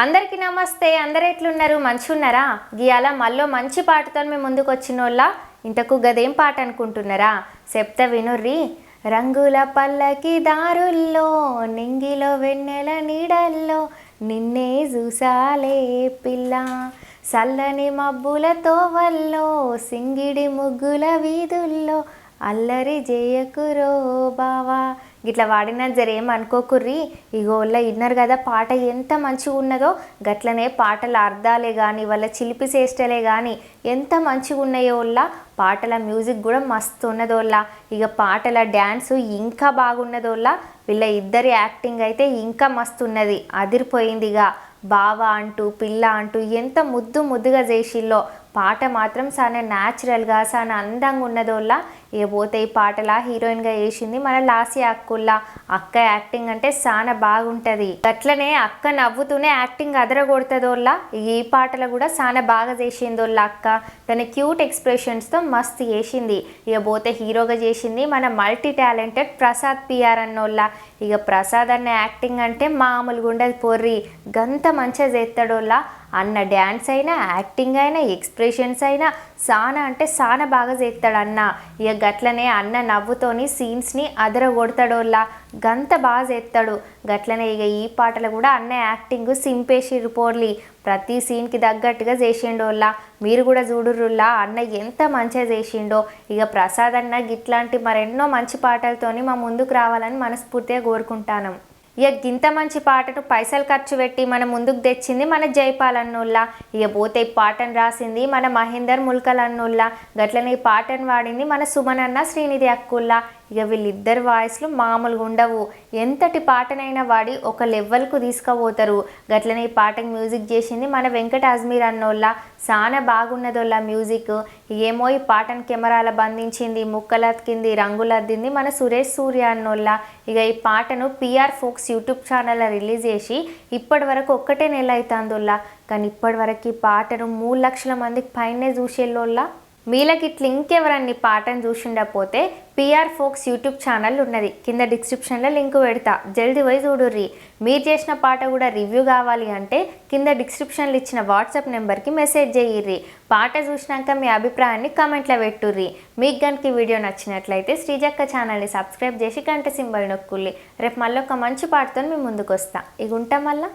అందరికీ నమస్తే. అందరు ఎట్లున్నారు? మంచిగున్నారా? గియాల మళ్ళీ మంచి పాటతో మేము ముందుకు వచ్చినోళ్ళ. ఇంతకు గదేం పాట అనుకుంటున్నారా? చెప్తా వినుర్రి. రంగుల పల్లకి దారుల్లో నింగిలో వెన్నెల నీడల్లో నిన్నే చూసాలే పిల్ల, సల్లని మబ్బుల తోవల్లో సింగిడి ముగ్గుల వీధుల్లో అల్లరి చేయకురో బావా. గిట్లా వాడిన జరేం అనుకోకుర్రి. ఇగోళ్ళ ఇన్నారు కదా పాట ఎంత మంచిగా ఉన్నదో, గట్లనే పాటల అర్థాలే కానీ వాళ్ళ చిలిపి చేష్టలే కానీ ఎంత మంచిగా ఉన్నాయో వాళ్ళ పాటల మ్యూజిక్ కూడా మస్తు ఉన్నదోళ్ళ. ఇక పాటల డ్యాన్సు ఇంకా బాగున్నదోళ్ళ. వీళ్ళ ఇద్దరి యాక్టింగ్ అయితే ఇంకా మస్తు ఉన్నది, అదిరిపోయిందిగా. బావ అంటూ పిల్ల అంటూ ఎంత ముద్దు ముద్దుగా చేసిల్లో. పాట మాత్రం చాలా న్యాచురల్గా చాలా అందంగా ఉన్నదోళ్ళ. ఏ పోతే ఈ పాటలా హీరోయిన్గా వేసింది మన లాసి అక్కుల్లా. అక్క యాక్టింగ్ అంటే చాలా బాగుంటుంది. అట్లనే అక్క నవ్వుతూనే యాక్టింగ్ అదరగొడుతుందోళ్ళ. ఈ పాటలు కూడా చాలా బాగా చేసిందోళ్ళ అక్క. తన క్యూట్ ఎక్స్ప్రెషన్స్తో మస్తు చేసింది. ఇక పోతే హీరోగా చేసింది మన మల్టీ టాలెంటెడ్ ప్రసాద్ పిఆర్ అన్నోళ్ళ. ఇక ప్రసాద్ అన్న యాక్టింగ్ అంటే మామూలుగా ఉండదు పొర్రి, గంత మంచిగా చేస్తాడోళ్ళ. అన్న డ్యాన్స్ అయినా యాక్టింగ్ అయినా ఎక్స్ప్రెషన్స్ అయినా చాలా అంటే చాలా బాగా చేస్తాడు అన్న. ఇక గట్లనే అన్న నవ్వుతోని సీన్స్ని అదరగొడతాడోళ్ళ, గంత బాగా చేస్తాడు. గట్లనే ఇక ఈ పాటలు కూడా అన్న యాక్టింగ్ సింపేసిరు పోర్లి, ప్రతి సీన్కి తగ్గట్టుగా చేసిండోళ్ళ. మీరు కూడా చూడుర్రుల్లా అన్న ఎంత మంచిగా చేసిండో. ఇక ప్రసాద్ అన్న గిట్లాంటి మరెన్నో మంచి పాటలతోని మా ముందుకు రావాలని మనస్ఫూర్తిగా కోరుకుంటాను. ఇక గింత మంచి పాటను పైసలు ఖర్చు పెట్టి మన ముందుకు తెచ్చింది మన జైపాల్ అన్నోళ్ళ. ఇక పోతే ఈ పాటను రాసింది మన మహేందర్ ముల్కల్ అన్నోళ్ళ. గట్లనే ఈ పాటను వాడింది మన సుమన్ అన్న శ్రీనిధి అక్కుల్లా. ఇక వీళ్ళిద్దరు వాయిస్లు మామూలుగా ఉండవు. ఎంతటి పాటనైనా వాడి ఒక లెవెల్కు తీసుకుపోతారు. గట్లనే ఈ పాటకు మ్యూజిక్ చేసింది మన వెంకట అజ్మీర్ అన్నోళ్ళ. చాలా బాగున్నదోళ్ళ మ్యూజిక్. ఏమో ఈ పాటను కెమెరాల బంధించింది, ముక్కలతికింది, రంగులద్దింది మన సురేష్ సూర్య అన్నోళ్ళ. ఇక ఈ పాటను పిఆర్ ఫోక్స్ యూట్యూబ్ ఛానల్లో రిలీజ్ చేసి ఇప్పటి వరకు 1 నెల అవుతుందోళ్ళ. కానీ ఇప్పటి వరకు ఈ పాటను 3 లక్షల మందికి పైనే చూసేళ్ళోళ్ళ. మీలకి ఇట్లా ఇంకెవరన్నీ పాటను చూసిండకపోతే పిఆర్ ఫోక్స్ యూట్యూబ్ ఛానల్ ఉన్నది, కింద డిస్క్రిప్షన్లో లింక్ పెడతా, జల్దీ పోయి చూడుర్రి. మీరు చేసిన పాట కూడా రివ్యూ కావాలి అంటే కింద డిస్క్రిప్షన్లో ఇచ్చిన వాట్సాప్ నెంబర్కి మెసేజ్ చేయిర్రి. పాట చూసినాక మీ అభిప్రాయాన్ని కామెంట్లో పెట్టుర్రి. మీకు కనుక వీడియో నచ్చినట్లయితే శ్రీజక్క ఛానల్ని సబ్స్క్రైబ్ చేసి గంట సింబల్ నొక్కుర్రి. రేపు మళ్ళీ ఒక మంచి పాటతో మీ ముందుకు వస్తా. ఇక ఉంటాం మళ్ళీ.